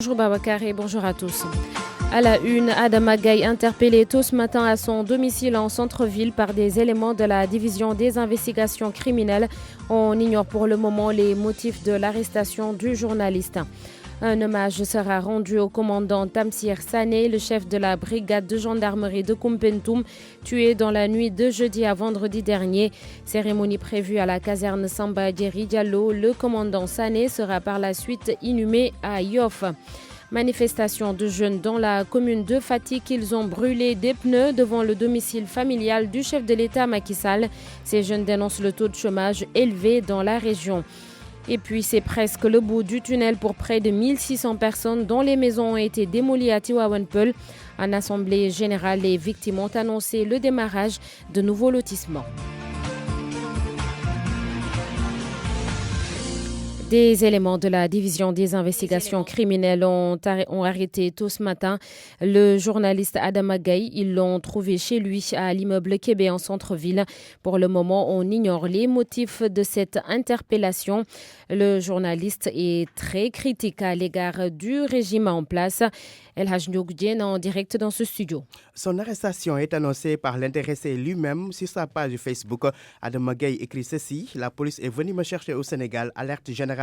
Bonjour Babacar et bonjour à tous. À la une, Adama Gaye interpellé tôt ce matin à son domicile en centre-ville par des éléments de la division des investigations criminelles. On ignore pour le moment les motifs de l'arrestation du journaliste. Un hommage sera rendu au commandant Tamsir Sané, le chef de la brigade de gendarmerie de Koumpentoum, tué dans la nuit de jeudi à vendredi dernier. Cérémonie prévue à la caserne Samba Diéry Diallo. Le commandant Sané sera par la suite inhumé à Yoff. Manifestation de jeunes dans la commune de Fatick. Ils ont brûlé des pneus devant le domicile familial du chef de l'État Macky Sall. Ces jeunes dénoncent le taux de chômage élevé dans la région. Et puis c'est presque le bout du tunnel pour près de 1600 personnes dont les maisons ont été démolies à Tivaouane Peulh. En assemblée générale, les victimes ont annoncé le démarrage de nouveaux lotissements. Des éléments de la division des investigations criminelles ont arrêté tôt ce matin le journaliste Adama Gaye. Ils l'ont trouvé chez lui à l'immeuble Kébé en centre-ville. Pour le moment, on ignore les motifs de cette interpellation. Le journaliste est très critique à l'égard du régime en place. El Hadj Ndiogou en direct dans ce studio. Son arrestation est annoncée par l'intéressé lui-même sur sa page Facebook. Adama Gaye écrit ceci: la police est venue me chercher au Sénégal, alerte générale.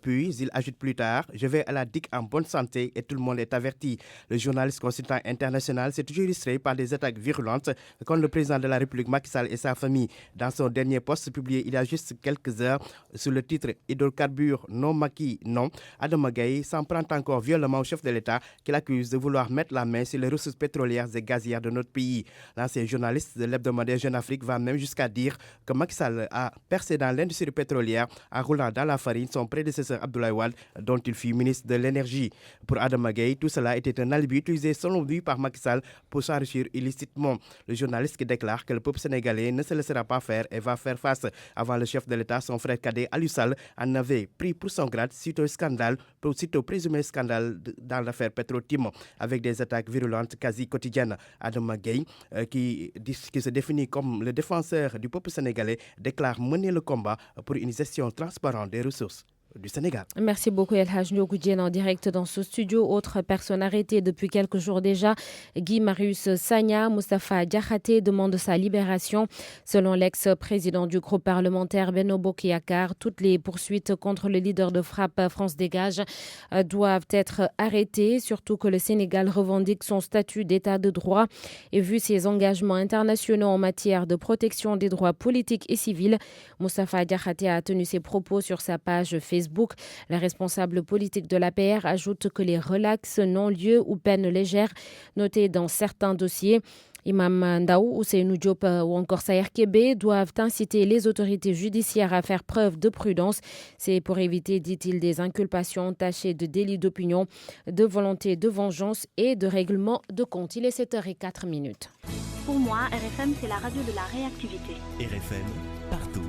Puis il ajoute plus tard: je vais à la DIC en bonne santé et tout le monde est averti. Le journaliste consultant international s'est toujours illustré par des attaques virulentes contre le président de la République Macky Sall et sa famille. Dans son dernier post publié il y a juste quelques heures sous le titre Hydrocarbures non Macky non, Adama Gaye s'en prend encore violemment au chef de l'État qu'il accuse de vouloir mettre la main sur les ressources pétrolières et gazières de notre pays. L'ancien journaliste de l'hebdomadaire Jeune Afrique va même jusqu'à dire que Macky Sall a percé dans l'industrie pétrolière en roulant dans la farine son prédécesseur Abdoulaye Wade, dont il fut ministre de l'énergie. Pour Adama Gaye, tout cela était un alibi utilisé selon lui par Macky Sall pour s'enrichir illicitement. Le journaliste qui déclare que le peuple sénégalais ne se laissera pas faire et va faire face. Avant le chef de l'État, son frère cadet Aliou Sall en avait pris pour son grade suite au présumé scandale dans l'affaire Petro-Tim, avec des attaques virulentes quasi quotidiennes. Adama Gaye, qui se définit comme le défenseur du peuple sénégalais, déclare mener le combat pour une gestion transparente des ressources du Sénégal. Merci beaucoup El Hadj Ndiogou en direct dans ce studio. Autre personne arrêtée depuis quelques jours déjà, Guy Marius Sagna. Moustapha Diakhaté demande sa libération. Selon l'ex-président du groupe parlementaire Benno Bokk Yakaar, toutes les poursuites contre le leader de Frapp France Dégage doivent être arrêtées, surtout que le Sénégal revendique son statut d'état de droit. Et vu ses engagements internationaux en matière de protection des droits politiques et civils, Moustapha Diakhaté a tenu ses propos sur sa page Facebook. La responsable politique de l'APR ajoute que les relax, non-lieu ou peines légères notées dans certains dossiers, Imam Ndaw, Ousseynou Diop ou encore Saher Kébé, doivent inciter les autorités judiciaires à faire preuve de prudence. C'est pour éviter, dit-il, des inculpations tachées de délit d'opinion, de volonté de vengeance et de règlement de compte. Il est 7h04. Pour moi, RFM, c'est la radio de la réactivité. RFM, partout.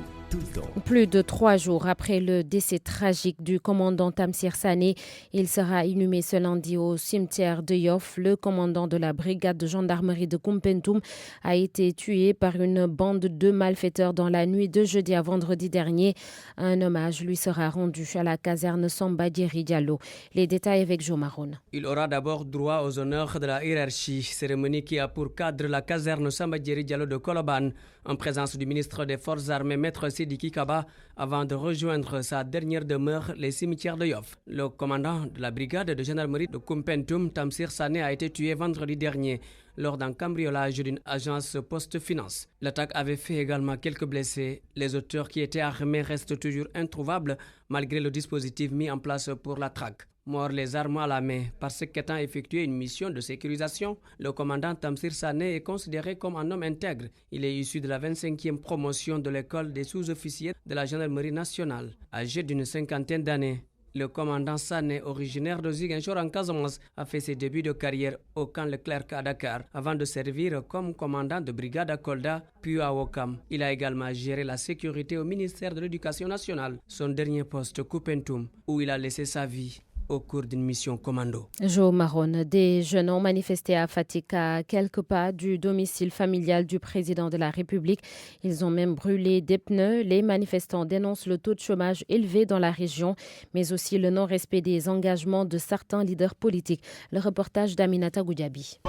Plus de 3 jours après le décès tragique du commandant Tamsir Sané, il sera inhumé ce lundi au cimetière de Yoff. Le commandant de la brigade de gendarmerie de Koumpentoum a été tué par une bande de malfaiteurs dans la nuit de jeudi à vendredi dernier. Un hommage lui sera rendu à la caserne Samba Diéry Diallo. Les détails avec Jo Maroun. Il aura d'abord droit aux honneurs de la hiérarchie, cérémonie qui a pour cadre la caserne Samba Diéry Diallo de Colobane, en présence du ministre des Forces armées, Maître Sidiki Kaba, avant de rejoindre sa dernière demeure, les cimetières de Yoff. Le commandant de la brigade de gendarmerie de Koumpentoum, Tamsir Sané, a été tué vendredi dernier lors d'un cambriolage d'une agence post-finance. L'attaque avait fait également quelques blessés. Les auteurs qui étaient armés restent toujours introuvables malgré le dispositif mis en place pour la traque. Mort les armes à la main, parce qu'étant effectué une mission de sécurisation, le commandant Tamsir Sané est considéré comme un homme intègre. Il est issu de la 25e promotion de l'école des sous-officiers de la gendarmerie nationale. Âgé d'une 50aine d'années, le commandant Sané, originaire de Ziguinchor en Casamance, a fait ses débuts de carrière au camp Leclerc à Dakar, avant de servir comme commandant de brigade à Kolda, puis à Ouakam. Il a également géré la sécurité au ministère de l'Éducation nationale, son dernier poste Koumpentoum, où il a laissé sa vie. au cours d'une mission commando. Joe Maron, des jeunes ont manifesté à Fatick, à quelques pas du domicile familial du président de la République. Ils ont même brûlé des pneus. Les manifestants dénoncent le taux de chômage élevé dans la région, mais aussi le non-respect des engagements de certains leaders politiques. Le reportage d'Aminata Goudiaby.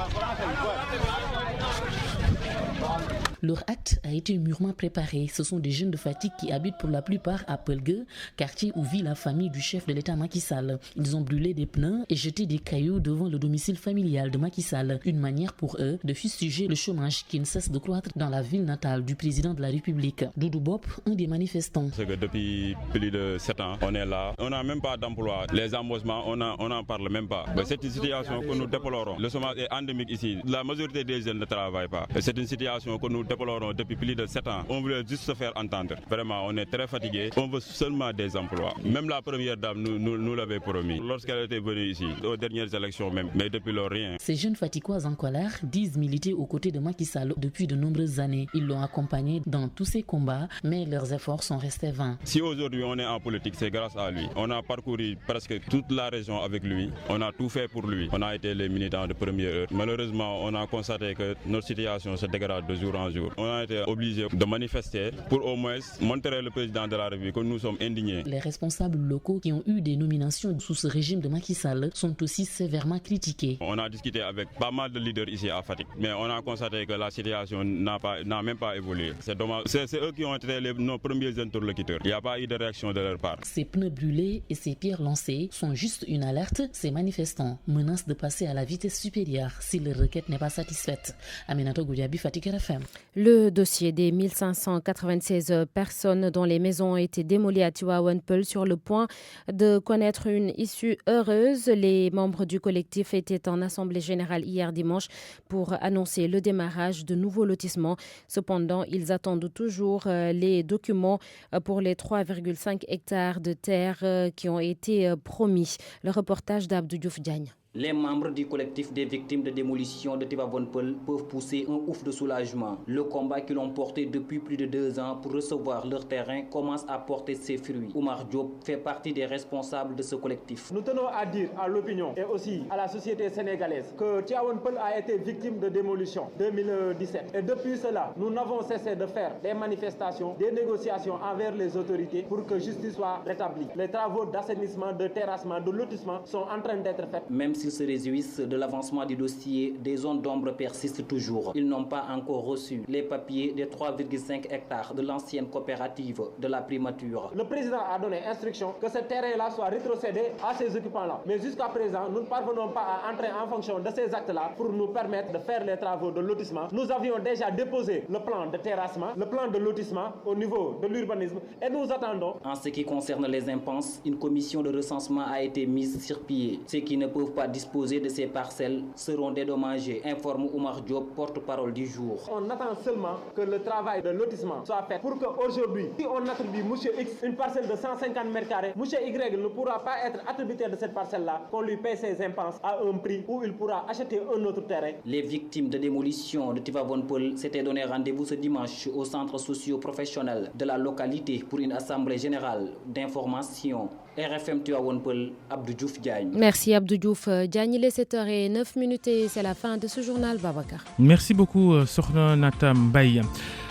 Leur acte a été mûrement préparé. Ce sont des jeunes de Fatick qui habitent pour la plupart à Pelgue, quartier où vit la famille du chef de l'État Macky Sall. Ils ont brûlé des pneus et jeté des cailloux devant le domicile familial de Macky Sall. Une manière pour eux de fustiger le chômage qui ne cesse de croître dans la ville natale du président de la République. Doudou Bob, un des manifestants. C'est que depuis plus de 7 ans, on est là. On n'a même pas d'emploi. Les embauchements, on n'en parle même pas. C'est une situation que nous déplorons. Le chômage est endémique ici. La majorité des jeunes ne travaillent pas. C'est une situation que nous déplorons depuis plus de 7 ans. On voulait juste se faire entendre. Vraiment, on est très fatigués. On veut seulement des emplois. Même la première dame nous l'avait promis lorsqu'elle était venue ici, aux dernières élections même. Mais depuis lors, rien. Ces jeunes Fatickois en colère disent militer aux côtés de Macky Sall depuis de nombreuses années. Ils l'ont accompagné dans tous ses combats, mais leurs efforts sont restés vains. Si aujourd'hui on est en politique, c'est grâce à lui. On a parcouru presque toute la région avec lui. On a tout fait pour lui. On a été les militants de première heure. Malheureusement, on a constaté que notre situation se dégrade de jour en jour. On a été obligés de manifester pour au moins montrer le président de la République que nous sommes indignés. Les responsables locaux qui ont eu des nominations sous ce régime de Macky Sall sont aussi sévèrement critiqués. On a discuté avec pas mal de leaders ici à Fatick, mais on a constaté que la situation n'a même pas évolué. C'est dommage. C'est eux qui ont été nos premiers interlocuteurs. Il n'y a pas eu de réaction de leur part. Ces pneus brûlés et ces pierres lancées sont juste une alerte. Ces manifestants menacent de passer à la vitesse supérieure si leur requête n'est pas satisfaite. Aminato Goudiaby, Fatick RFM. Le dossier des 1596 personnes dont les maisons ont été démolies à Tivaouane-Peulh sur le point de connaître une issue heureuse. Les membres du collectif étaient en assemblée générale hier dimanche pour annoncer le démarrage de nouveaux lotissements. Cependant, ils attendent toujours les documents pour les 3,5 hectares de terre qui ont été promis. Le reportage d'Abdou Diouf Diagne. Les membres du collectif des victimes de démolition de Tivaouane-Peulh peuvent pousser un ouf de soulagement. Le combat qu'ils ont porté depuis plus de 2 ans pour recevoir leur terrain commence à porter ses fruits. Oumar Diop fait partie des responsables de ce collectif. Nous tenons à dire à l'opinion et aussi à la société sénégalaise que Tivaouane-Peulh a été victime de démolition 2017. Et depuis cela, nous n'avons cessé de faire des manifestations, des négociations envers les autorités pour que justice soit rétablie. Les travaux d'assainissement, de terrassement, de lotissement sont en train d'être faits. Même s'ils se réjouissent de l'avancement du dossier, des zones d'ombre persistent toujours. Ils n'ont pas encore reçu les papiers des 3,5 hectares de l'ancienne coopérative de la primature. Le président a donné instruction que ce terrain-là soit rétrocédé à ces occupants-là. Mais jusqu'à présent, nous ne parvenons pas à entrer en fonction de ces actes-là pour nous permettre de faire les travaux de lotissement. Nous avions déjà déposé le plan de terrassement, le plan de lotissement au niveau de l'urbanisme et nous attendons. En ce qui concerne les impenses, une commission de recensement a été mise sur pied. Ceux qui ne peuvent pas disposer de ces parcelles seront dédommagés, informe Oumar Diop, porte-parole du jour. On attend seulement que le travail de lotissement soit fait pour qu'aujourd'hui, si on attribue M. X une parcelle de 150 m², M. Y ne pourra pas être attributaire de cette parcelle-là, qu'on lui paie ses impenses à un prix où il pourra acheter un autre terrain. Les victimes de démolition de Tivaouane-Peulh s'étaient donné rendez-vous ce dimanche au centre socio-professionnel de la localité pour une assemblée générale d'information. RFM Tivaouane-Peulh, Abdou Diouf Diagne. Merci Abdou Diouf Diagne. Il est 7h09 et c'est la fin de ce journal, Babacar. Merci beaucoup, Sorna Nata Mbaye.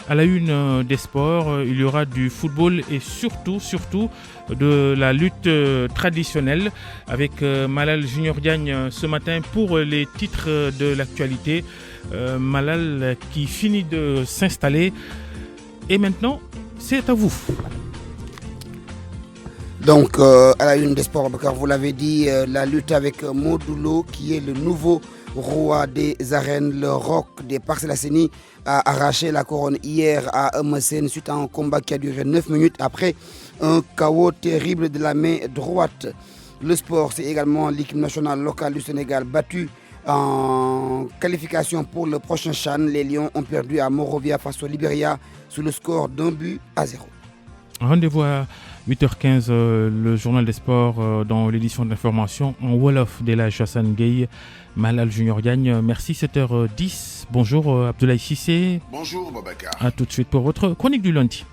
À la une des sports, il y aura du football et surtout de la lutte traditionnelle avec Malal Junior Diagne ce matin pour les titres de l'actualité. Malal qui finit de s'installer. Et maintenant, c'est à vous. Donc, à la une des sports, car vous l'avez dit, la lutte avec Modulo, qui est le nouveau roi des arènes, le roc des Parcelles Assainies, a arraché la couronne hier à Eumeu-Sène suite à un combat qui a duré 9 minutes après un KO terrible de la main droite. Le sport, c'est également l'équipe nationale locale du Sénégal battue en qualification pour le prochain CHAN. Les Lions ont perdu à Monrovia face au Libéria sous le score d'1-0. Rendez-vous à 8h15, le journal des sports dans l'édition d'information en Wolof de la Hassan Gueye, Malal Junior Diagne. Merci, 7h10. Bonjour Abdoulaye Cissé. Bonjour Babacar. A tout de suite pour votre chronique du lundi.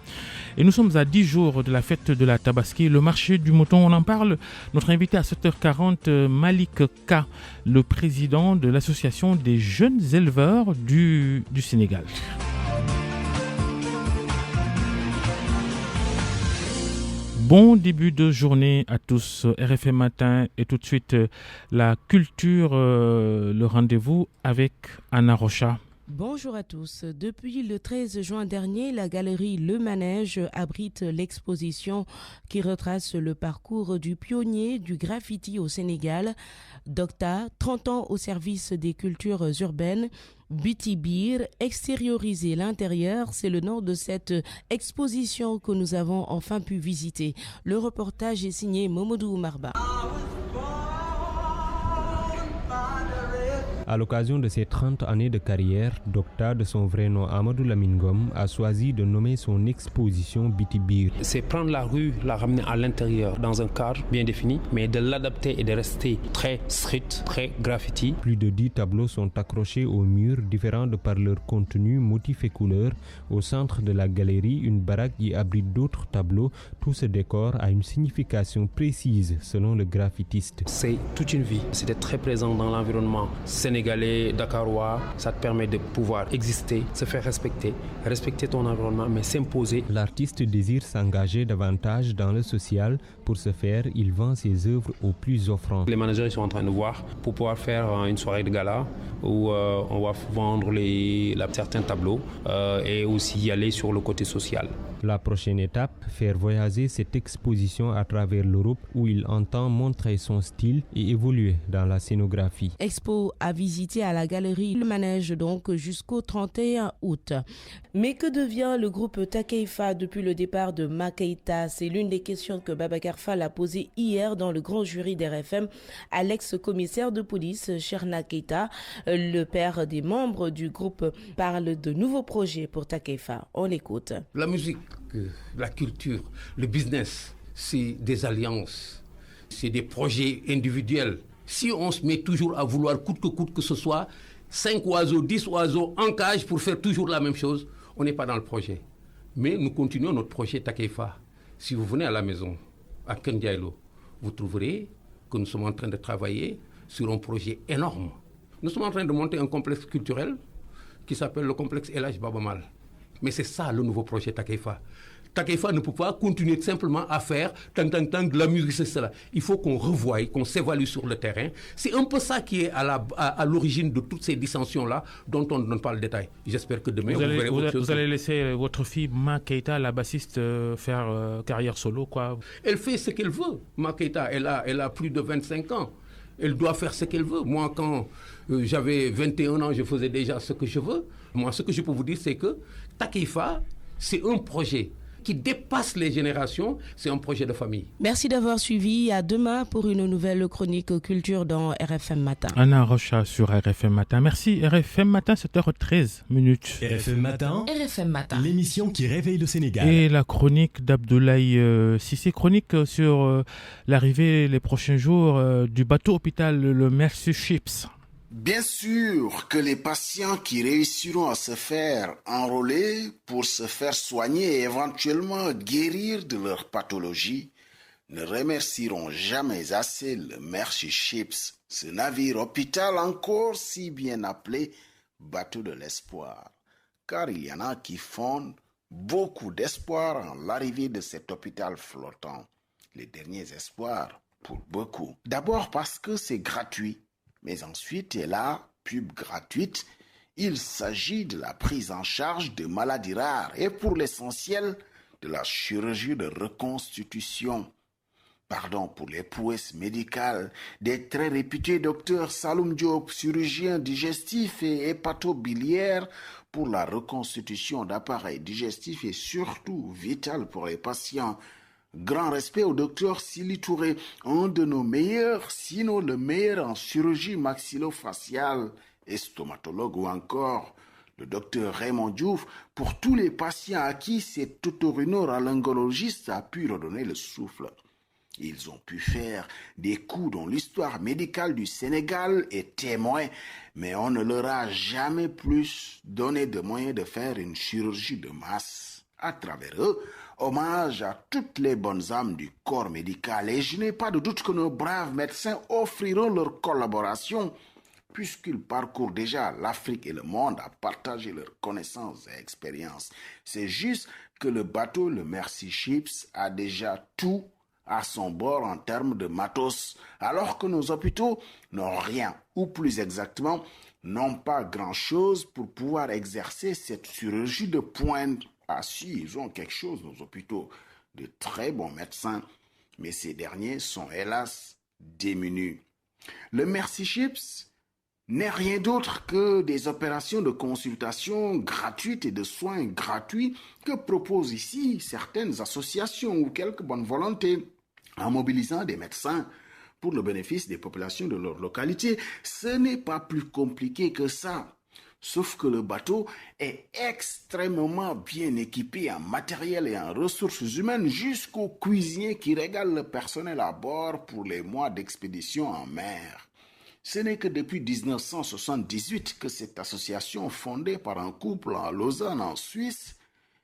Et nous sommes à 10 jours de la fête de la Tabaski, le marché du mouton, on en parle. Notre invité à 7h40, Malik K, le président de l'association des jeunes éleveurs du Sénégal. Bon début de journée à tous, RFM Matin et tout de suite la culture, le rendez-vous avec Anna Rocha. Bonjour à tous. Depuis le 13 juin dernier, la galerie Le Manège abrite l'exposition qui retrace le parcours du pionnier du graffiti au Sénégal, Docta, 30 ans au service des cultures urbaines. Bitibir, extérioriser l'intérieur, c'est le nom de cette exposition que nous avons enfin pu visiter. Le reportage est signé Momodou Marba. À l'occasion de ses 30 années de carrière, Docta, de son vrai nom Amadou Lamine Ngom, a choisi de nommer son exposition Bitibir. C'est prendre la rue, la ramener à l'intérieur, dans un cadre bien défini, mais de l'adapter et de rester très strict, très graffiti. Plus de 10 tableaux sont accrochés au mur, différents de par leur contenu, motifs et couleurs. Au centre de la galerie, une baraque y abrite d'autres tableaux. Tout ce décor a une signification précise, selon le graffitiste. C'est toute une vie. C'était très présent dans l'environnement sénégalais, dakarois. Ça te permet de pouvoir exister, se faire respecter ton environnement, mais s'imposer. L'artiste désire s'engager davantage dans le social. Pour ce faire, il vend ses œuvres aux plus offrants. Les managers sont en train de voir pour pouvoir faire une soirée de gala où on va vendre certains tableaux et aussi y aller sur le côté social. La prochaine étape, faire voyager cette exposition à travers l'Europe où il entend montrer son style et évoluer dans la scénographie. Expo à visiter à la galerie Le Manège donc jusqu'au 31 août. Mais que devient le groupe Takeifa depuis le départ de Makaïta? C'est l'une des questions que Babacar Fall a posées hier dans le grand jury d'RFM à l'ex-commissaire de police Cherna Keita. Le père des membres du groupe parle de nouveaux projets pour Takeifa. On l'écoute. La musique, la culture, le business, c'est des alliances, c'est des projets individuels. Si on se met toujours à vouloir coûte que ce soit 5 oiseaux, 10 oiseaux en cage pour faire toujours la même chose, on n'est pas dans le projet. Mais nous continuons notre projet Takeifa. Si vous venez à la maison, à Kendiaïlo, vous trouverez que nous sommes en train de travailler sur un projet énorme. Nous sommes en train de monter un complexe culturel qui s'appelle le complexe El Hadj Baba Mal. Mais c'est ça le nouveau projet Takeifa. Takeifa ne peut pas continuer simplement à faire tant de la musique, c'est cela. Il faut qu'on revoie, qu'on s'évalue sur le terrain. C'est un peu ça qui est à l'origine de toutes ces dissensions-là dont on ne donne pas le détail. J'espère que demain, vous verrez autre chose. Vous allez laisser votre fille, Ma Keita, la bassiste, faire carrière solo, quoi. Elle fait ce qu'elle veut. Ma Keita, elle a plus de 25 ans. Elle doit faire ce qu'elle veut. Moi, quand j'avais 21 ans, je faisais déjà ce que je veux. Moi, ce que je peux vous dire, c'est que Takeifa, c'est un projet qui dépasse les générations, c'est un projet de famille. Merci d'avoir suivi. À demain pour une nouvelle chronique culture dans RFM Matin. Anna Rocha sur RFM Matin. Merci. RFM Matin, 7h13. RFM Matin. RFM Matin. L'émission qui réveille le Sénégal. Et la chronique d'Abdoulaye Sissé, chronique sur l'arrivée les prochains jours du bateau hôpital, le Mercy Ships. Bien sûr que les patients qui réussiront à se faire enrôler pour se faire soigner et éventuellement guérir de leur pathologie ne remercieront jamais assez le Mercy Ships, ce navire hôpital encore si bien appelé bateau de l'espoir. Car il y en a qui fondent beaucoup d'espoir en l'arrivée de cet hôpital flottant. Les derniers espoirs pour beaucoup. D'abord parce que c'est gratuit. Mais ensuite, et là, pub gratuite, il s'agit de la prise en charge de maladies rares et pour l'essentiel, de la chirurgie de reconstitution. Pardon pour les prouesses médicales des très réputés docteurs Saloum Diop, chirurgien digestif et hépatobiliaire pour la reconstitution d'appareils digestifs et surtout vital pour les patients. Grand respect au docteur Sili Touré, un de nos meilleurs, sinon le meilleur en chirurgie maxillofaciale et stomatologue, ou encore le docteur Raymond Diouf, pour tous les patients à qui cet otorhinolaryngologiste a pu redonner le souffle. Ils ont pu faire des coups dont l'histoire médicale du Sénégal est témoin, mais on ne leur a jamais plus donné de moyens de faire une chirurgie de masse. À travers eux, Hommage à toutes les bonnes âmes du corps médical et je n'ai pas de doute que nos braves médecins offriront leur collaboration puisqu'ils parcourent déjà l'Afrique et le monde à partager leurs connaissances et expériences. C'est juste que le bateau, le Mercy Ships, a déjà tout à son bord en termes de matos, alors que nos hôpitaux n'ont rien, ou plus exactement, n'ont pas grand-chose pour pouvoir exercer cette chirurgie de pointe. Ah si, ils ont quelque chose, nos hôpitaux, de très bons médecins, mais ces derniers sont hélas démunis. Le Mercy Ships n'est rien d'autre que des opérations de consultation gratuites et de soins gratuits que proposent ici certaines associations ou quelques bonnes volontés en mobilisant des médecins pour le bénéfice des populations de leur localité. Ce n'est pas plus compliqué que ça. Sauf que le bateau est extrêmement bien équipé en matériel et en ressources humaines jusqu'aux cuisiniers qui régalent le personnel à bord pour les mois d'expédition en mer. Ce n'est que depuis 1978 que cette association fondée par un couple à Lausanne en Suisse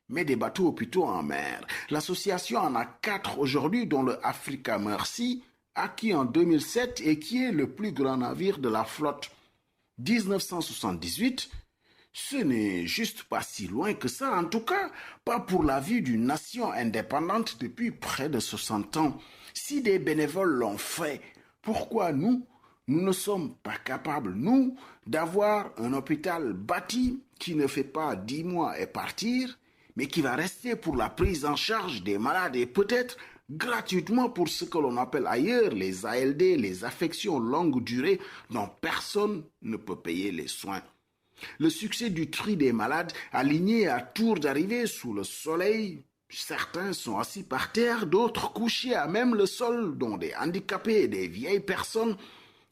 met des bateaux hôpitaux en mer. L'association en a 4 aujourd'hui, dont le Africa Mercy, acquis en 2007 et qui est le plus grand navire de la flotte. 1978, ce n'est juste pas si loin que ça, en tout cas, pas pour la vie d'une nation indépendante depuis près de 60 ans. Si des bénévoles l'ont fait, pourquoi nous ne sommes pas capables, nous, d'avoir un hôpital bâti qui ne fait pas 10 mois et partir, mais qui va rester pour la prise en charge des malades et peut-être gratuitement pour ce que l'on appelle ailleurs les ALD, les affections longue durée dont personne ne peut payer les soins. Le succès du tri des malades alignés à tour d'arrivée sous le soleil, certains sont assis par terre, d'autres couchés à même le sol, dont des handicapés et des vieilles personnes,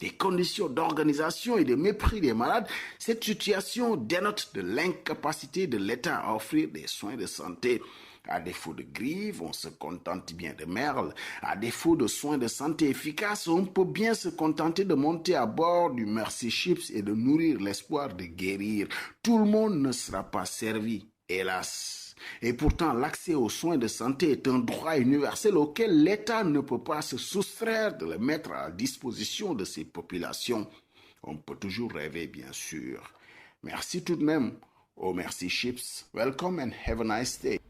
des conditions d'organisation et de mépris des malades. Cette situation dénote de l'incapacité de l'État à offrir des soins de santé. À défaut de grives, on se contente bien de merle. À défaut de soins de santé efficaces, on peut bien se contenter de monter à bord du Mercy Ships et de nourrir l'espoir de guérir. Tout le monde ne sera pas servi, hélas. Et pourtant, l'accès aux soins de santé est un droit universel auquel l'État ne peut pas se soustraire de le mettre à la disposition de ses populations. On peut toujours rêver, bien sûr. Merci tout de même au Mercy Ships. Welcome and have a nice day.